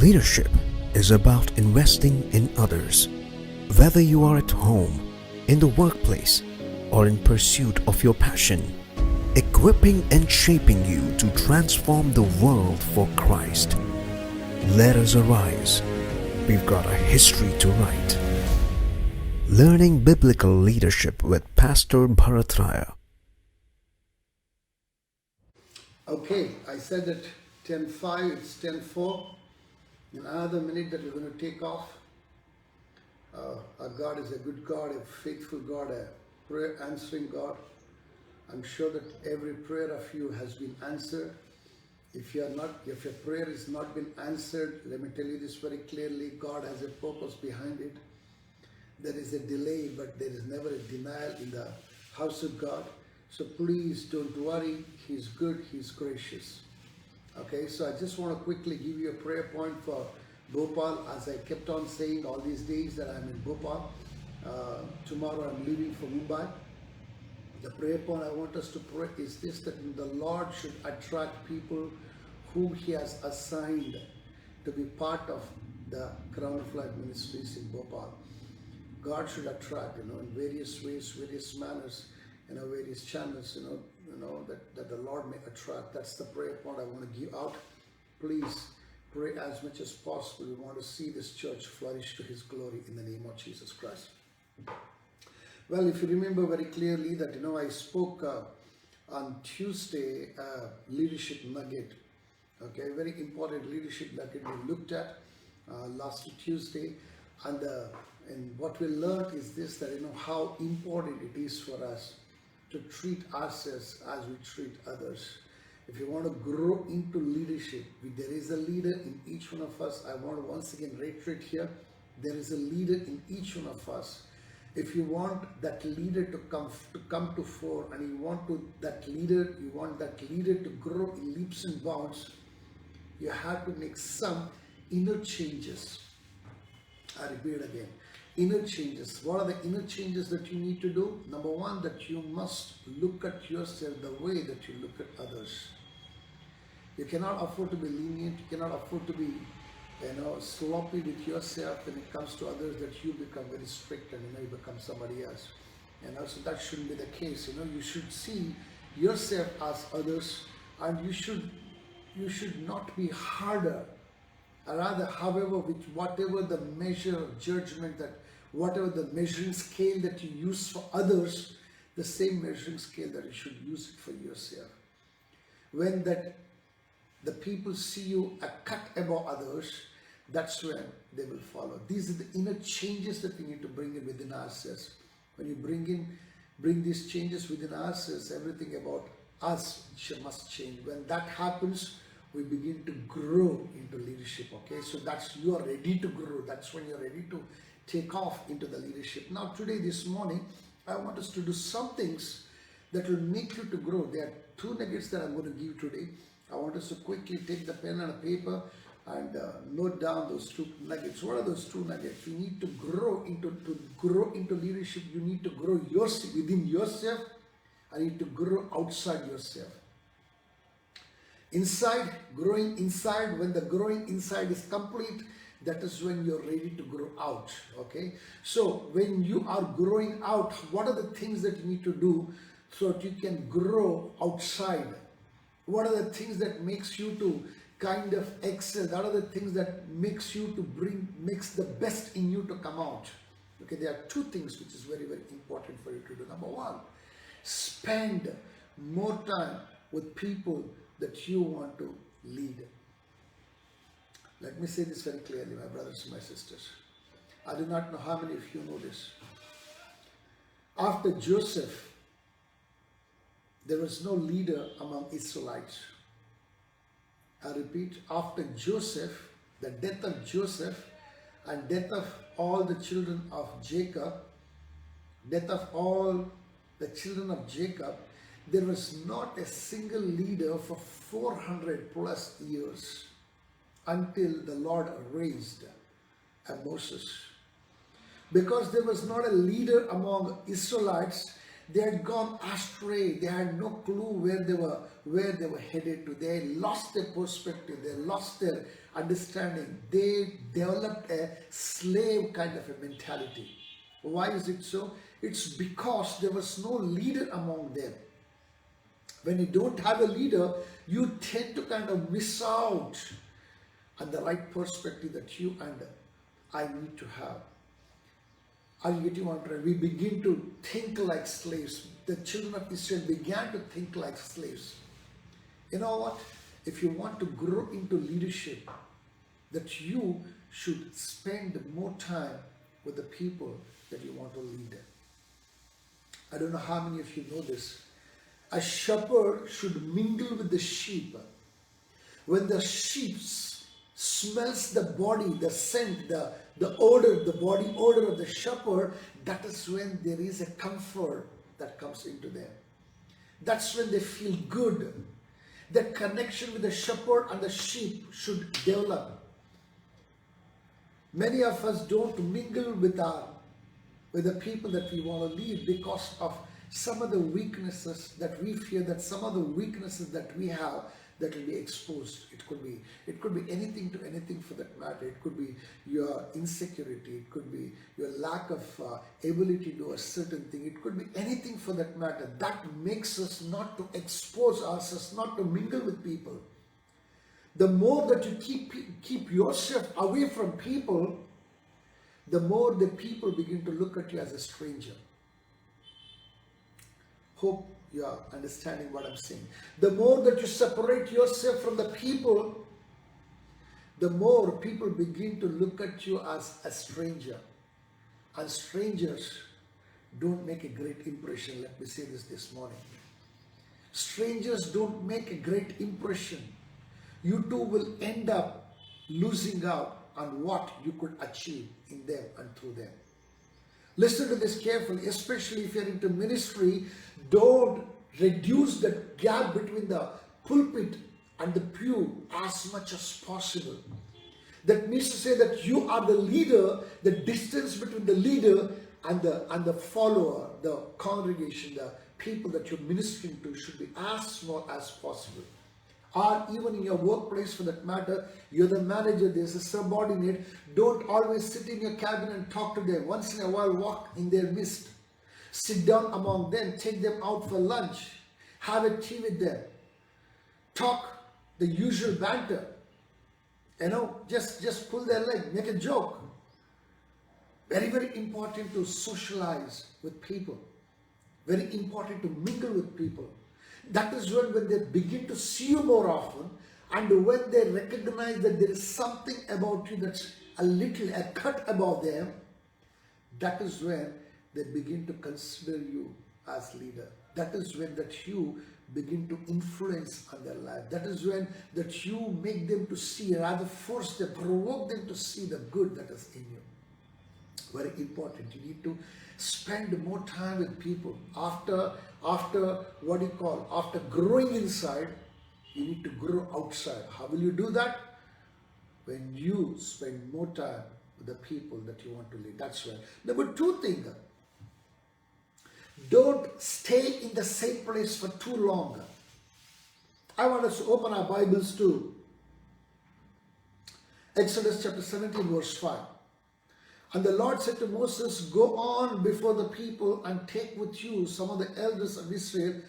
Leadership is about investing in others. Whether you are at home, in the workplace, or in pursuit of your passion, equipping and shaping you to transform the world for Christ. Let us arise. We've got a history to write. Learning Biblical Leadership with Pastor Bharat Raaya. Okay, I said at 10:05, it's 10:04. In another minute that we're going to take off. Our God is a good God, a faithful God, a prayer answering God. I'm sure that every prayer of you has been answered. If your prayer has not been answered, let me tell you this very clearly, God has a purpose behind it. There is a delay, but there is never a denial in the house of God. So please don't worry, He's good, He's gracious. Okay, so I just want to quickly give you a prayer point for Bhopal, as I kept on saying all these days that I'm in Bhopal. Tomorrow I'm leaving for Mumbai. The prayer point I want us to pray is this, that the Lord should attract people whom He has assigned to be part of the Crown of Life Ministries in Bhopal. God should attract, in various ways, various manners, various channels, that the Lord may attract. That's the prayer point I want to give out. Please pray as much as possible. We want to see this church flourish to His glory in the name of Jesus Christ. Well, if you remember very clearly that, I spoke on Tuesday, leadership nugget. Okay, very important leadership nugget we looked at last Tuesday. And what we learned is this, that, how important it is for us to treat ourselves as we treat others. If you want to grow into leadership, there is a leader in each one of us. I want to once again reiterate here, there is a leader in each one of us. If you want that leader to come to fore, and you want that leader to grow in leaps and bounds, you have to make some inner changes. I repeat again. Inner changes. What are the inner changes that you need to do? Number one, that you must look at yourself the way that you look at others. You cannot afford to be lenient. You cannot afford to be, sloppy with yourself when it comes to others, that you become very strict and you become somebody else. So that shouldn't be the case. You should see yourself as others, and you should not be harder. Rather, however, with whatever the measure of judgment, that whatever the measuring scale that you use for others, the same measuring scale that you should use it for yourself. When the people see you a cut above others, that's when they will follow. These are the inner changes that we need to bring in within ourselves. When you bring these changes within ourselves, everything about us must change. When that happens, we begin to grow into leadership. Okay, so you are ready to grow. That's when you're ready to take off into the leadership. Now today, this morning, I want us to do some things that will make you to grow. There are two nuggets that I'm going to give today. I want us to quickly take the pen and a paper and note down those two nuggets. What are those two nuggets? You need to grow into leadership. You need to grow within yourself, and you need to grow outside yourself. Inside, growing inside, when the growing inside is complete, that is when you're ready to grow out. Okay, so when you are growing out, what are the things that you need to do so that you can grow outside? What are the things that makes you to kind of excel? What are the things that makes the best in you to come out? Okay, there are two things which is very, very important for you to do. Number one, spend more time with people that you want to lead. Let me say this very clearly, my brothers and my sisters. I do not know how many of you know this. After Joseph, there was no leader among Israelites. I repeat, after Joseph, the death of Joseph and death of all the children of Jacob, there was not a single leader for 400 plus years until the Lord raised Moses. Because there was not a leader among Israelites, They had gone astray. They had no clue where they were headed to. They had lost their perspective. They lost their understanding. They developed a slave kind of a mentality. Why is it so? It's because there was no leader among them. When you don't have a leader, you tend to kind of miss out on the right perspective that you and I need to have. Are you getting what I'm trying? We begin to think like slaves. The children of Israel began to think like slaves. You know what? If you want to grow into leadership, that you should spend more time with the people that you want to lead. I don't know how many of you know this. A shepherd should mingle with the sheep. When the sheep smells the body, the scent, the odor, the body odor of the shepherd, that is when there is a comfort that comes into them. That's when they feel good. That connection with the shepherd and the sheep should develop. Many of us don't mingle with the people that we want to lead because of some of the weaknesses that we fear, that some of the weaknesses that we have that will be exposed. It could be anything to anything for that matter. It could be your insecurity. It could be your lack of ability to do a certain thing. It could be anything for that matter. That makes us not to expose ourselves, not to mingle with people. The more that you keep yourself away from people, the more the people begin to look at you as a stranger. Hope you are understanding what I'm saying. The more that you separate yourself from the people, the more people begin to look at you as a stranger. And strangers don't make a great impression. Let me say this morning. Strangers don't make a great impression. You too will end up losing out on what you could achieve in them and through them. Listen to this carefully, especially if you're into ministry. Don't reduce the gap between the pulpit and the pew as much as possible. That means to say that you are the leader. The distance between the leader and the follower, the congregation, the people that you're ministering to should be as small as possible. Or even in your workplace for that matter, you're the manager, there's a subordinate. Don't always sit in your cabin and talk to them. Once in a while, walk in their midst. Sit down among them, take them out for lunch, have a tea with them. Talk the usual banter. Just pull their leg, make a joke. Very, very important to socialize with people. Very important to mingle with people. That is when they begin to see you more often, and when they recognize that there is something about you that's a cut above them, that is when they begin to consider you as leader. That is when that you begin to influence on their life. That is when that you make them to see, rather force them, provoke them to see the good that is in you. Very important. You need to spend more time with people. After growing inside, you need to grow outside. How will you do that? When you spend more time with the people that you want to lead. That's right. Number two thing, don't stay in the same place for too long. I want us to open our Bibles to Exodus chapter 17 verse 5. And the Lord said to Moses, go on before the people and take with you some of the elders of Israel.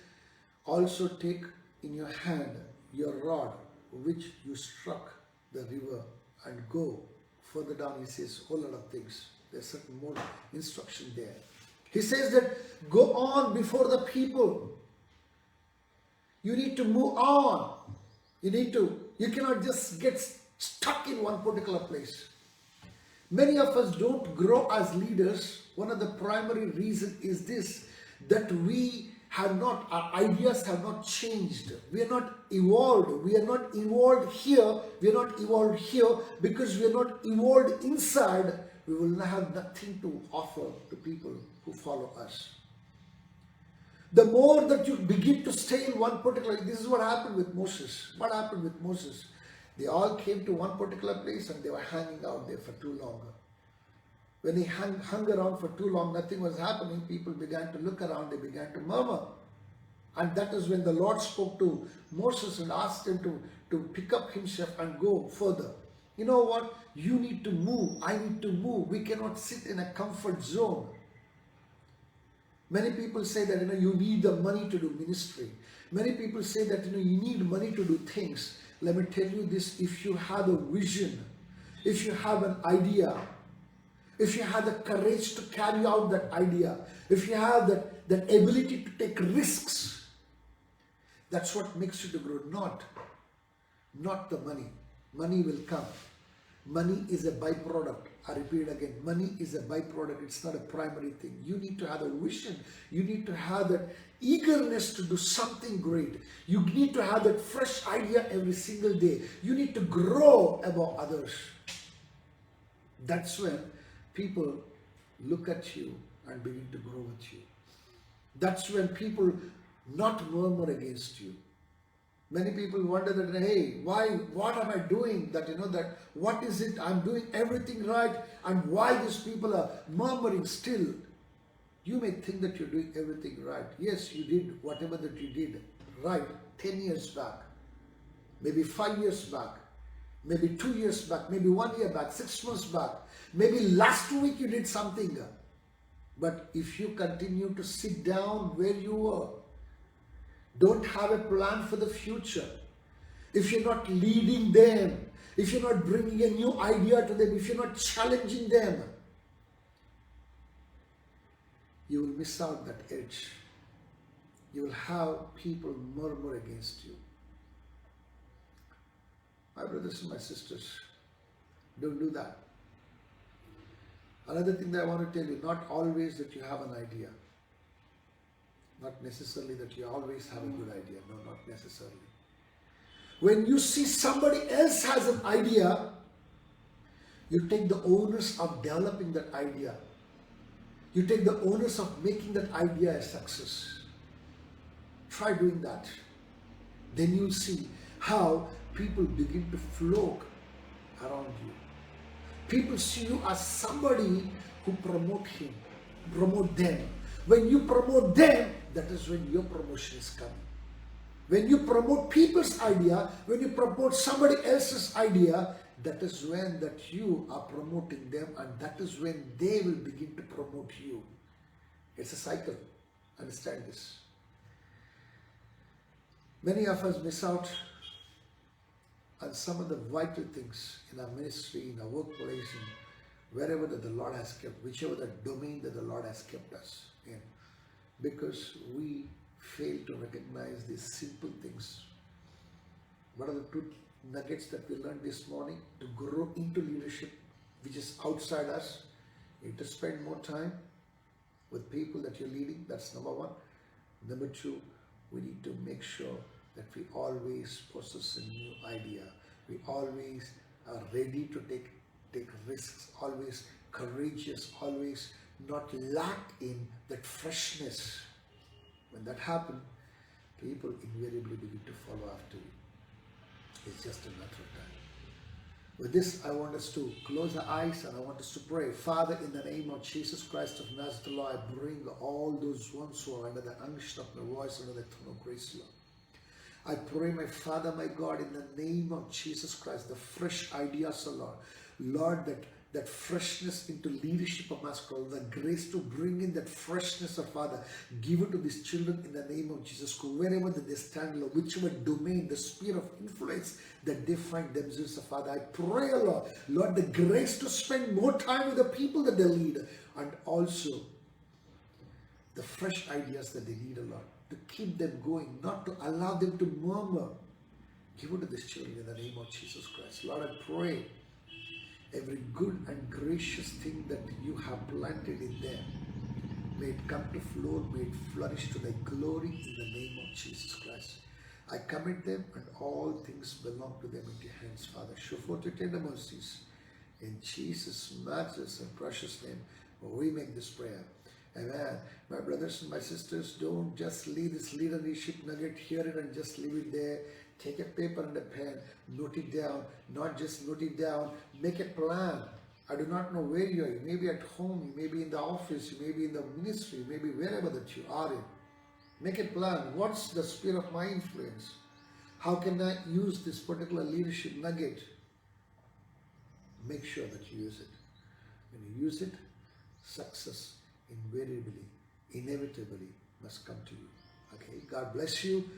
Also take in your hand your rod which you struck the river, and go further down. He says a whole lot of things. There's certain more instruction there. He says that go on before the people. You need to move on. You cannot just get stuck in one particular place. Many of us don't grow as leaders. One of the primary reasons is this, that our ideas have not changed. We are not evolved. We are not evolved here. We are not evolved here because we are not evolved inside. We will have nothing to offer to people who follow us. The more that you begin to stay in one particular, this is what happened with Moses. What happened with Moses? They all came to one particular place and they were hanging out there for too long. When he hung around for too long, nothing was happening, people began to look around, they began to murmur. And that is when the Lord spoke to Moses and asked him to pick up himself and go further. You know what? You need to move. I need to move. We cannot sit in a comfort zone. Many people say that you need the money to do ministry. Many people say that you need money to do things. Let me tell you this, if you have a vision, if you have an idea, if you have the courage to carry out that idea, if you have that ability to take risks, that's what makes you to grow, not the money. Money will come. Money is a byproduct. I repeat again, money is a byproduct. It's not a primary thing. You need to have a vision. You need to have that eagerness to do something great. You need to have that fresh idea every single day. You need to grow above others. That's when people look at you and begin to grow with you. That's when people not murmur against you. Many people wonder that, hey, what am I doing? That what is it? I'm doing everything right, and why these people are murmuring still? You may think that you're doing everything right. Yes, you did whatever that you did right 10 years back, maybe 5 years back, maybe 2 years back, maybe 1 year back, 6 months back, maybe last week you did something. But if you continue to sit down where you were, don't have a plan for the future, if you're not leading them, if you're not bringing a new idea to them, if you're not challenging them, you will miss out that edge. You will have people murmur against you. My brothers and my sisters, don't do that. Another thing that I want to tell you, not always that you have an idea. Not necessarily that you always have a good idea. No, not necessarily. When you see somebody else has an idea, you take the onus of developing that idea. You take the onus of making that idea a success. Try doing that. Then you'll see how people begin to flock around you. People see you as somebody who promote them. When you promote them, that is when your promotion is coming. When you promote people's idea, when you promote somebody else's idea, that is when that you are promoting them, and that is when they will begin to promote you. It's a cycle. Understand this. Many of us miss out on some of the vital things in our ministry, in our workplace, and wherever that the Lord has kept, whichever the domain that the Lord has kept us in, because we fail to recognize these simple things. What are the two nuggets that we learned this morning? To grow into leadership, which is outside us. You need to spend more time with people that you're leading. That's number one. Number two, we need to make sure that we always possess a new idea. We always are ready to take risks, always courageous, always not lack in that freshness. When that happens, people invariably begin to follow after you. It's just a matter of time. With this, I want us to close our eyes and I want us to pray. Father, in the name of Jesus Christ of Nazareth, Lord, I bring all those ones who are under the unction of my voice, under the throne of grace, Lord. I pray, my Father, my God, in the name of Jesus Christ, the fresh ideas, Lord. Lord, that freshness into leadership of Master, the grace to bring in that freshness of Father, give it to these children in the name of Jesus Christ, wherever that they stand, Lord, whichever domain, the sphere of influence that they find themselves, Father. I pray, Lord, the grace to spend more time with the people that they lead, and also the fresh ideas that they need, Lord, to keep them going, not to allow them to murmur. Give it to these children in the name of Jesus Christ. Lord, I pray every good and gracious thing that you have planted in them, may it come to flow, may it flourish to thy glory in the name of Jesus Christ. I commit them, and all things belong to them into your hands, Father. Show forth your tender mercies. In Jesus' matchless and precious name, we make this prayer. Amen. My brothers and my sisters, don't just leave this leadership nugget, hear it and just leave it there. Take a paper and a pen, note it down. Not just note it down, make a plan. I do not know where you are. You may be at home, you may be in the office, you may be in the ministry, you may be wherever that you are in. Make a plan. What's the sphere of my influence? How can I use this particular leadership nugget? Make sure that you use it. When you use it, success invariably, inevitably must come to you. Okay, God bless you.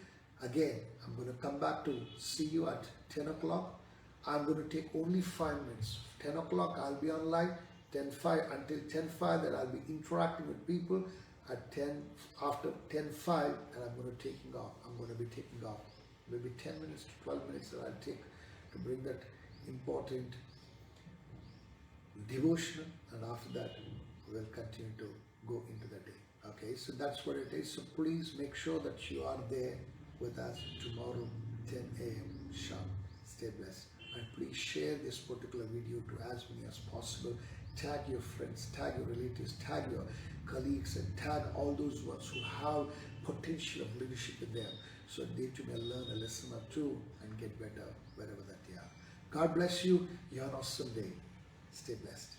Again, I'm going to come back to see you at 10 o'clock. I'm going to take only 5 minutes. 10 o'clock I'll be online. 10:05 until 10:05 that I'll be interacting with people. At 10, after 10:05, and I'm going to taking off. I'm going to be taking off. Maybe 10 minutes to 12 minutes that I'll take to bring that important devotional, and after that we'll continue to go into the day. Okay, so that's what it is. So please make sure that you are there with us tomorrow 10 a.m. sharp. Stay blessed, and please share this particular video to as many as possible. Tag your friends, tag your relatives, tag your colleagues, and tag all those ones who have potential of leadership in them, so they too may learn a lesson or two and get better wherever that they are. God bless you. You have an awesome day. Stay blessed.